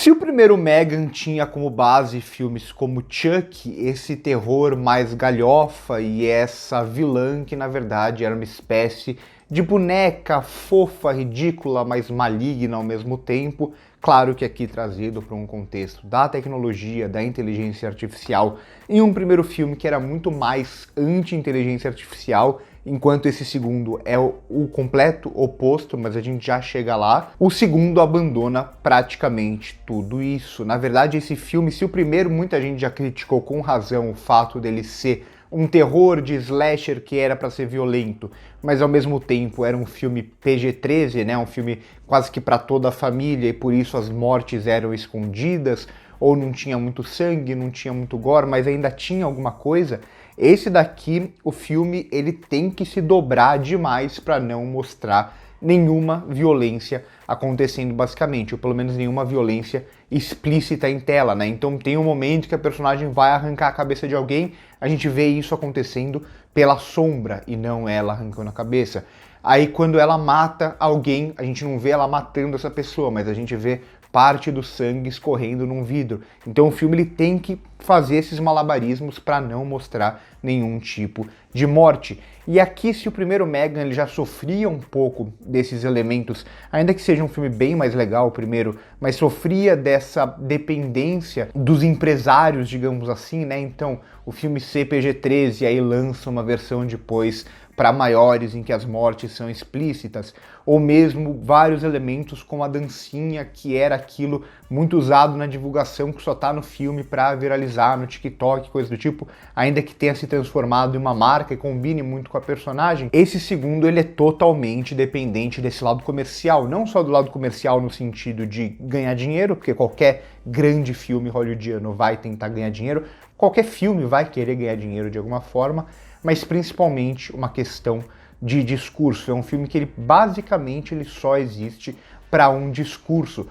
Se o primeiro Megan tinha como base filmes como Chuck, esse terror mais galhofa e essa vilã que na verdade era uma espécie de boneca fofa, ridícula, mas maligna ao mesmo tempo, claro que aqui trazido para um contexto da tecnologia, da inteligência artificial, em um primeiro filme que era muito mais anti-inteligência artificial, enquanto esse segundo é o completo oposto, mas a gente já chega lá. O segundo abandona praticamente tudo isso. Na verdade, esse filme, se o primeiro muita gente já criticou com razão o fato dele ser um terror de slasher que era para ser violento, mas ao mesmo tempo era um filme PG-13, né? Um filme quase que para toda a família e por isso as mortes eram escondidas, ou não tinha muito sangue, não tinha muito gore, mas ainda tinha alguma coisa. Esse daqui, o filme, ele tem que se dobrar demais para não mostrar nenhuma violência acontecendo basicamente, ou pelo menos nenhuma violência explícita em tela, né? Então tem um momento que a personagem vai arrancar a cabeça de alguém, a gente vê isso acontecendo pela sombra e não ela arrancando a cabeça. Aí quando ela mata alguém, a gente não vê ela matando essa pessoa, mas a gente vê parte do sangue escorrendo num vidro. Então o filme ele tem que fazer esses malabarismos para não mostrar nenhum tipo de morte. E aqui, se o primeiro Megan ele já sofria um pouco desses elementos, ainda que seja um filme bem mais legal o primeiro, mas sofria dessa dependência dos empresários, digamos assim, né? Então o filme CPG-13 aí lança uma versão depois para maiores em que as mortes são explícitas, ou mesmo vários elementos como a dancinha, que era aquilo muito usado na divulgação que só tá no filme para viralizar no TikTok, coisa do tipo, ainda que tenha se transformado em uma marca e combine muito com a personagem. Esse segundo ele é totalmente dependente desse lado comercial, não só do lado comercial no sentido de ganhar dinheiro, porque qualquer grande filme hollywoodiano vai tentar ganhar dinheiro, qualquer filme vai querer ganhar dinheiro de alguma forma, mas principalmente uma questão de discurso. É um filme que ele basicamente ele só existe para um discurso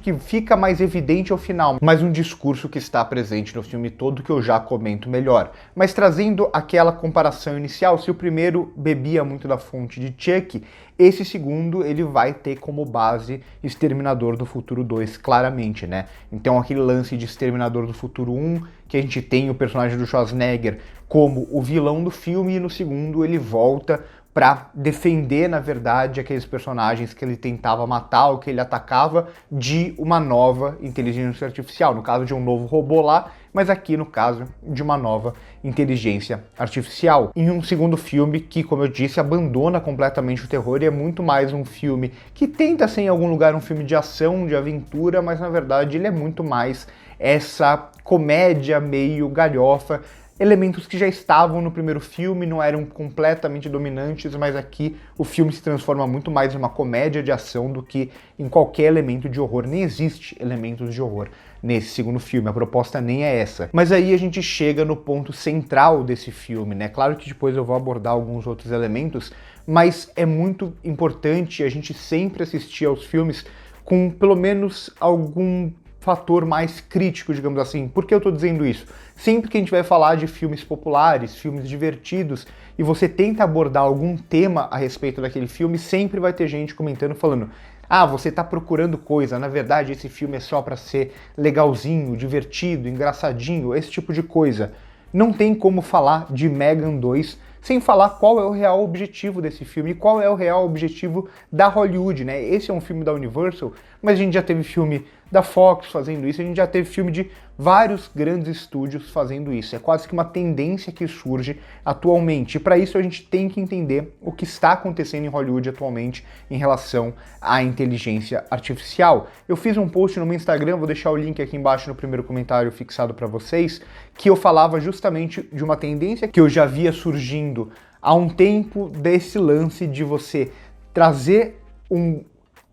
que fica mais evidente ao final, mas um discurso que está presente no filme todo que eu já comento melhor. Mas trazendo aquela comparação inicial, se o primeiro bebia muito da fonte de Chuck, esse segundo ele vai ter como base Exterminador do Futuro 2, claramente, né? Então aquele lance de Exterminador do Futuro 1, que a gente tem o personagem do Schwarzenegger como o vilão do filme, e no segundo ele volta para defender, na verdade, aqueles personagens que ele tentava matar ou que ele atacava de uma nova inteligência artificial, no caso de um novo robô lá, mas aqui no caso de uma nova inteligência artificial. Em um segundo filme que, como eu disse, abandona completamente o terror e é muito mais um filme que tenta ser em algum lugar um filme de ação, de aventura, mas na verdade ele é muito mais essa comédia meio galhofa, elementos que já estavam no primeiro filme, não eram completamente dominantes, mas aqui o filme se transforma muito mais em uma comédia de ação do que em qualquer elemento de horror. Nem existe elementos de horror nesse segundo filme, a proposta nem é essa. Mas aí a gente chega no ponto central desse filme, né? Claro que depois eu vou abordar alguns outros elementos, mas é muito importante a gente sempre assistir aos filmes com pelo menos algum fator mais crítico, digamos assim. Por que eu tô dizendo isso? Sempre que a gente vai falar de filmes populares, filmes divertidos, e você tenta abordar algum tema a respeito daquele filme, sempre vai ter gente comentando, falando: ah, você tá procurando coisa, na verdade esse filme é só para ser legalzinho, divertido, engraçadinho, esse tipo de coisa. Não tem como falar de Megan 2 sem falar qual é o real objetivo desse filme e qual é o real objetivo da Hollywood, né? Esse é um filme da Universal, mas a gente já teve filme da Fox fazendo isso, a gente já teve filme de vários grandes estúdios fazendo isso. É quase que uma tendência que surge atualmente. E para isso a gente tem que entender o que está acontecendo em Hollywood atualmente em relação à inteligência artificial. Eu fiz um post no meu Instagram, vou deixar o link aqui embaixo no primeiro comentário fixado para vocês, que eu falava justamente de uma tendência que eu já via surgindo há um tempo, desse lance de você trazer um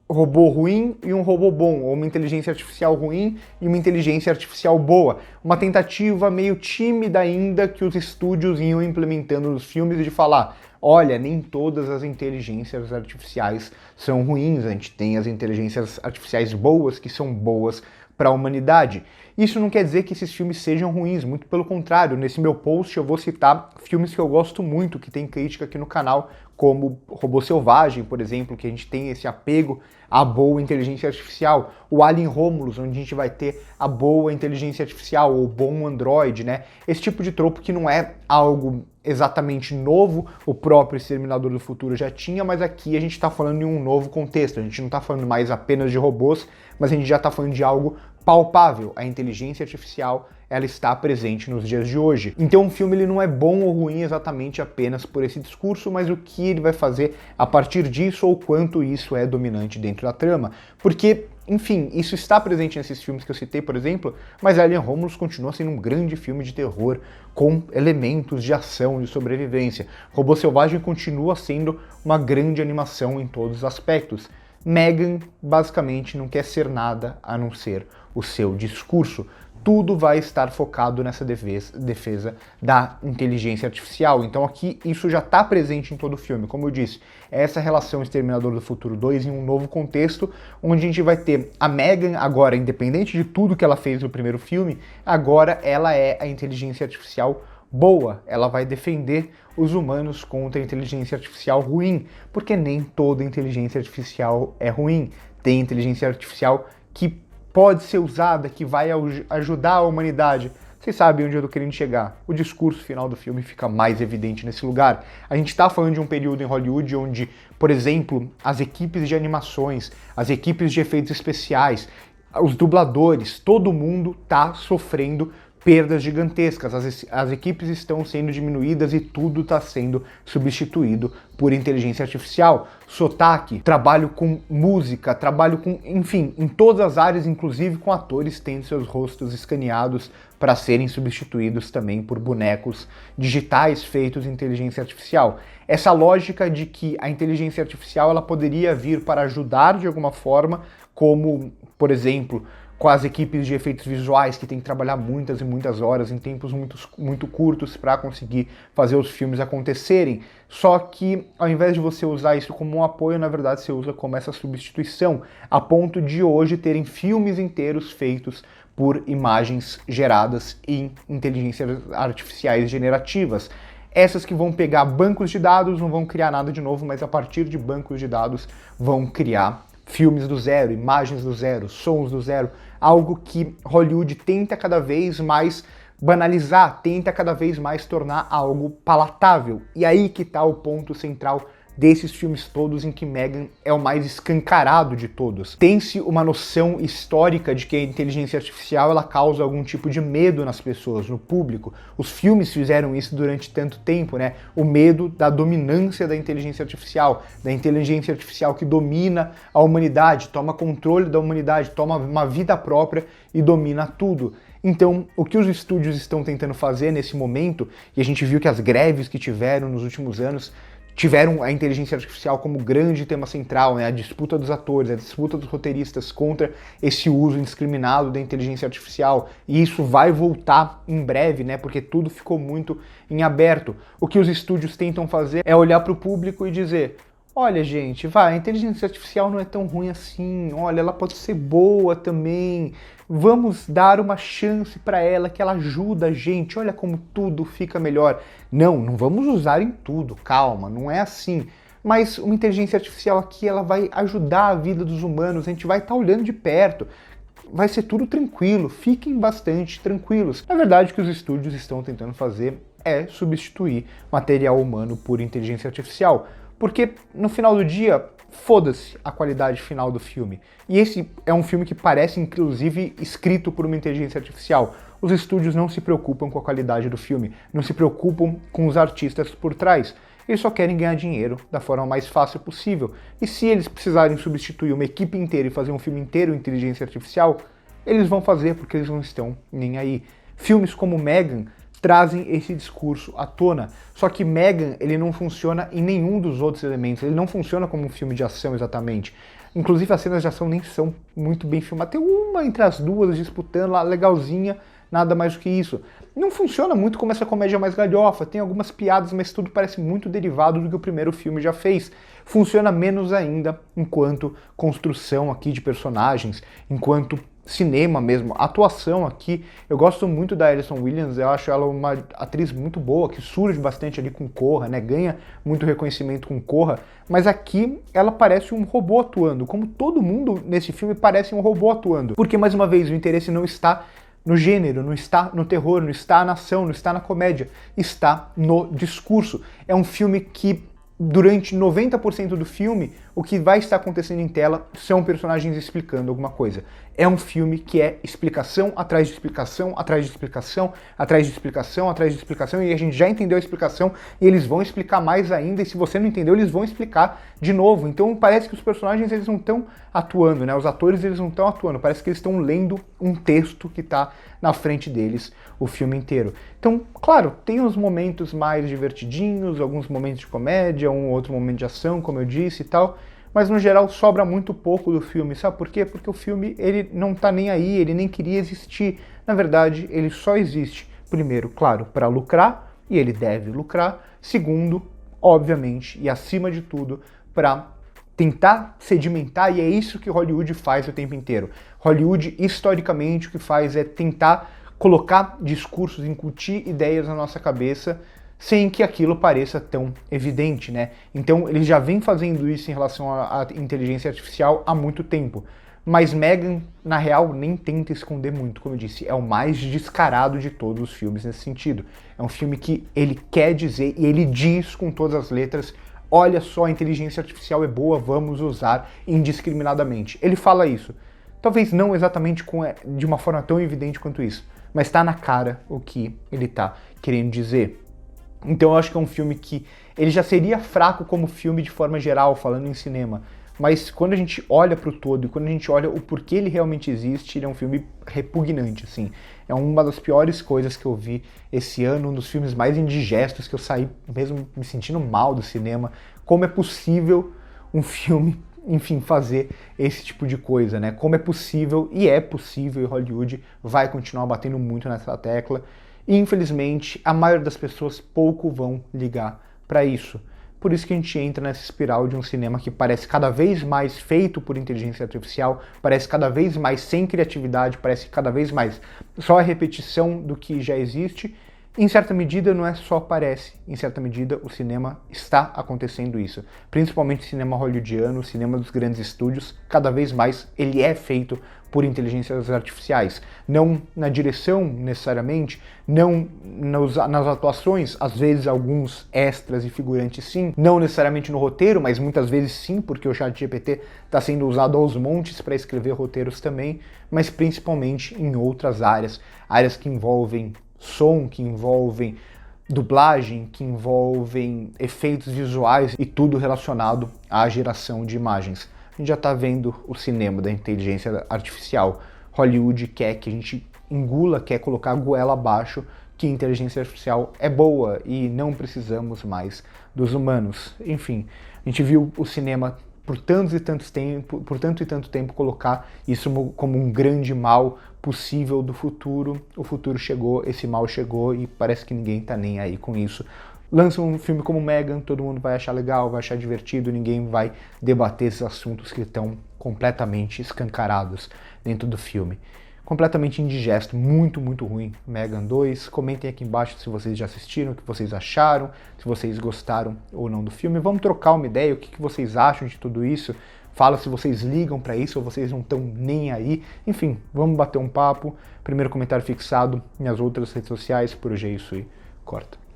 robô ruim e um robô bom, ou uma inteligência artificial ruim e uma inteligência artificial boa. Uma tentativa meio tímida ainda que os estúdios iam implementando nos filmes de falar: olha, nem todas as inteligências artificiais são ruins, a gente tem as inteligências artificiais boas que são boas para a humanidade. Isso não quer dizer que esses filmes sejam ruins, muito pelo contrário. Nesse meu post eu vou citar filmes que eu gosto muito, que tem crítica aqui no canal, como Robô Selvagem, por exemplo, que a gente tem esse apego à boa inteligência artificial, o Alien Romulus, onde a gente vai ter a boa inteligência artificial, ou bom androide, né? Esse tipo de tropo que não é algo exatamente novo, o próprio Exterminador do Futuro já tinha, mas aqui a gente está falando de um novo contexto, a gente não está falando mais apenas de robôs, mas a gente já está falando de algo palpável. A inteligência artificial, ela está presente nos dias de hoje. Então o filme ele não é bom ou ruim exatamente apenas por esse discurso, mas o que ele vai fazer a partir disso ou quanto isso é dominante dentro da trama. Porque, enfim, isso está presente nesses filmes que eu citei, por exemplo, mas Alien Romulus continua sendo um grande filme de terror com elementos de ação, de sobrevivência. Robô Selvagem continua sendo uma grande animação em todos os aspectos. Megan basicamente não quer ser nada a não ser o seu discurso. Tudo vai estar focado nessa defesa da inteligência artificial. Então aqui isso já está presente em todo o filme. Como eu disse, é essa relação Exterminador do Futuro 2 em um novo contexto, onde a gente vai ter a Megan agora, independente de tudo que ela fez no primeiro filme, agora ela é a inteligência artificial boa, ela vai defender os humanos contra a inteligência artificial ruim, porque nem toda inteligência artificial é ruim. Tem inteligência artificial que pode ser usada, que vai ajudar a humanidade. Vocês sabem onde eu tô querendo chegar. O discurso final do filme fica mais evidente nesse lugar. A gente tá falando de um período em Hollywood onde, por exemplo, as equipes de animações, as equipes de efeitos especiais, os dubladores, todo mundo tá sofrendo perdas gigantescas, as equipes estão sendo diminuídas e tudo está sendo substituído por inteligência artificial. Sotaque, trabalho com música, trabalho com, enfim, em todas as áreas, inclusive com atores tendo seus rostos escaneados para serem substituídos também por bonecos digitais feitos em inteligência artificial. Essa lógica de que a inteligência artificial ela poderia vir para ajudar de alguma forma, como, por exemplo, com as equipes de efeitos visuais que tem que trabalhar muitas e muitas horas em tempos muito curtos para conseguir fazer os filmes acontecerem. Só que ao invés de você usar isso como um apoio, na verdade você usa como essa substituição, a ponto de hoje terem filmes inteiros feitos por imagens geradas em inteligências artificiais generativas. Essas que vão pegar bancos de dados, não vão criar nada de novo, mas a partir de bancos de dados vão criar filmes do zero, imagens do zero, sons do zero, algo que Hollywood tenta cada vez mais banalizar, tenta cada vez mais tornar algo palatável. E aí que tá o ponto central desses filmes todos em que Megan é o mais escancarado de todos. Tem-se uma noção histórica de que a inteligência artificial ela causa algum tipo de medo nas pessoas, no público. Os filmes fizeram isso durante tanto tempo, né? O medo da dominância da inteligência artificial que domina a humanidade, toma controle da humanidade, toma uma vida própria e domina tudo. Então, o que os estúdios estão tentando fazer nesse momento, e a gente viu que as greves que tiveram nos últimos anos tiveram a inteligência artificial como grande tema central, né? A disputa dos atores, a disputa dos roteiristas contra esse uso indiscriminado da inteligência artificial. E isso vai voltar em breve, né? Porque tudo ficou muito em aberto. O que os estúdios tentam fazer é olhar para o público e dizer: olha, gente, a inteligência artificial não é tão ruim assim, olha, ela pode ser boa também, vamos dar uma chance para ela, que ela ajuda a gente, olha como tudo fica melhor. Não vamos usar em tudo, calma, não é assim. Mas uma inteligência artificial aqui, ela vai ajudar a vida dos humanos, a gente vai estar olhando de perto, vai ser tudo tranquilo, fiquem bastante tranquilos. Na verdade, o que os estúdios estão tentando fazer é substituir material humano por inteligência artificial. Porque, no final do dia, foda-se a qualidade final do filme. E esse é um filme que parece, inclusive, escrito por uma inteligência artificial. Os estúdios não se preocupam com a qualidade do filme, não se preocupam com os artistas por trás. Eles só querem ganhar dinheiro da forma mais fácil possível. E se eles precisarem substituir uma equipe inteira e fazer um filme inteiro em inteligência artificial, eles vão fazer porque eles não estão nem aí. Filmes como Megan trazem esse discurso à tona. Só que Megan, ele não funciona em nenhum dos outros elementos. Ele não funciona como um filme de ação exatamente. Inclusive as cenas de ação nem são muito bem filmadas. Tem uma entre as duas disputando lá, legalzinha, nada mais do que isso. Não funciona muito como essa comédia mais galhofa. Tem algumas piadas, mas tudo parece muito derivado do que o primeiro filme já fez. Funciona menos ainda enquanto construção aqui de personagens, enquanto cinema mesmo, atuação aqui, eu gosto muito da Alison Williams, eu acho ela uma atriz muito boa, que surge bastante ali com Corra, né, ganha muito reconhecimento com Corra, mas aqui ela parece um robô atuando, como todo mundo nesse filme parece um robô atuando, porque mais uma vez o interesse não está no gênero, não está no terror, não está na ação, não está na comédia, está no discurso. É um filme que durante 90% do filme, o que vai estar acontecendo em tela são personagens explicando alguma coisa. É um filme que é explicação atrás de explicação, atrás de explicação, atrás de explicação, atrás de explicação, e a gente já entendeu a explicação e eles vão explicar mais ainda, e se você não entendeu, eles vão explicar de novo. Então parece que os personagens eles não estão atuando, né? Os atores eles não estão atuando, parece que eles estão lendo um texto que está na frente deles o filme inteiro. Então, claro, tem uns momentos mais divertidinhos, alguns momentos de comédia, um outro momento de ação, como eu disse e tal, mas no geral sobra muito pouco do filme, sabe por quê? Porque o filme ele não tá nem aí, ele nem queria existir. Na verdade, ele só existe, primeiro, claro, para lucrar, e ele deve lucrar. Segundo, obviamente, e acima de tudo, para tentar sedimentar, e é isso que Hollywood faz o tempo inteiro. Hollywood, historicamente, o que faz é tentar colocar discursos, incutir ideias na nossa cabeça, sem que aquilo pareça tão evidente, né? Então eles já vêm fazendo isso em relação à inteligência artificial há muito tempo. Mas Megan, na real, nem tenta esconder muito, como eu disse, é o mais descarado de todos os filmes nesse sentido. É um filme que ele quer dizer, e ele diz com todas as letras, olha só, a inteligência artificial é boa, vamos usar indiscriminadamente. Ele fala isso. Talvez não exatamente de uma forma tão evidente quanto isso, mas está na cara o que ele está querendo dizer. Então eu acho que é um filme que ele já seria fraco como filme de forma geral, falando em cinema, mas quando a gente olha para o todo e quando a gente olha o porquê ele realmente existe, ele é um filme repugnante, assim. É uma das piores coisas que eu vi esse ano, um dos filmes mais indigestos que eu saí mesmo me sentindo mal do cinema. Como é possível um filme, enfim, fazer esse tipo de coisa, né? Como é possível, e Hollywood vai continuar batendo muito nessa tecla. E, infelizmente, a maioria das pessoas pouco vão ligar para isso. Por isso que a gente entra nessa espiral de um cinema que parece cada vez mais feito por inteligência artificial, parece cada vez mais sem criatividade, parece cada vez mais só a repetição do que já existe. Em certa medida, não é só parece, em certa medida o cinema está acontecendo isso. Principalmente o cinema hollywoodiano, o cinema dos grandes estúdios, cada vez mais ele é feito por inteligências artificiais. Não na direção, necessariamente, não nas atuações, às vezes alguns extras e figurantes sim, não necessariamente no roteiro, mas muitas vezes sim, porque o ChatGPT está sendo usado aos montes para escrever roteiros também, mas principalmente em outras áreas, áreas que envolvem som, que envolvem dublagem, que envolvem efeitos visuais e tudo relacionado à geração de imagens. A gente já está vendo o cinema da inteligência artificial. Hollywood quer que a gente engula, quer colocar a goela abaixo que a inteligência artificial é boa e não precisamos mais dos humanos. Enfim, a gente viu o cinema por tanto e tanto tempo colocar isso como um grande mal possível do futuro. O futuro chegou, esse mal chegou e parece que ninguém tá nem aí com isso. Lança um filme como Megan, todo mundo vai achar legal, vai achar divertido, ninguém vai debater esses assuntos que estão completamente escancarados dentro do filme. Completamente indigesto, muito, muito ruim. Megan 2, comentem aqui embaixo se vocês já assistiram, o que vocês acharam, se vocês gostaram ou não do filme. Vamos trocar uma ideia, o que vocês acham de tudo isso. Fala se vocês ligam para isso ou vocês não estão nem aí. Enfim, vamos bater um papo. Primeiro comentário fixado nas outras redes sociais. Por hoje é isso e corta.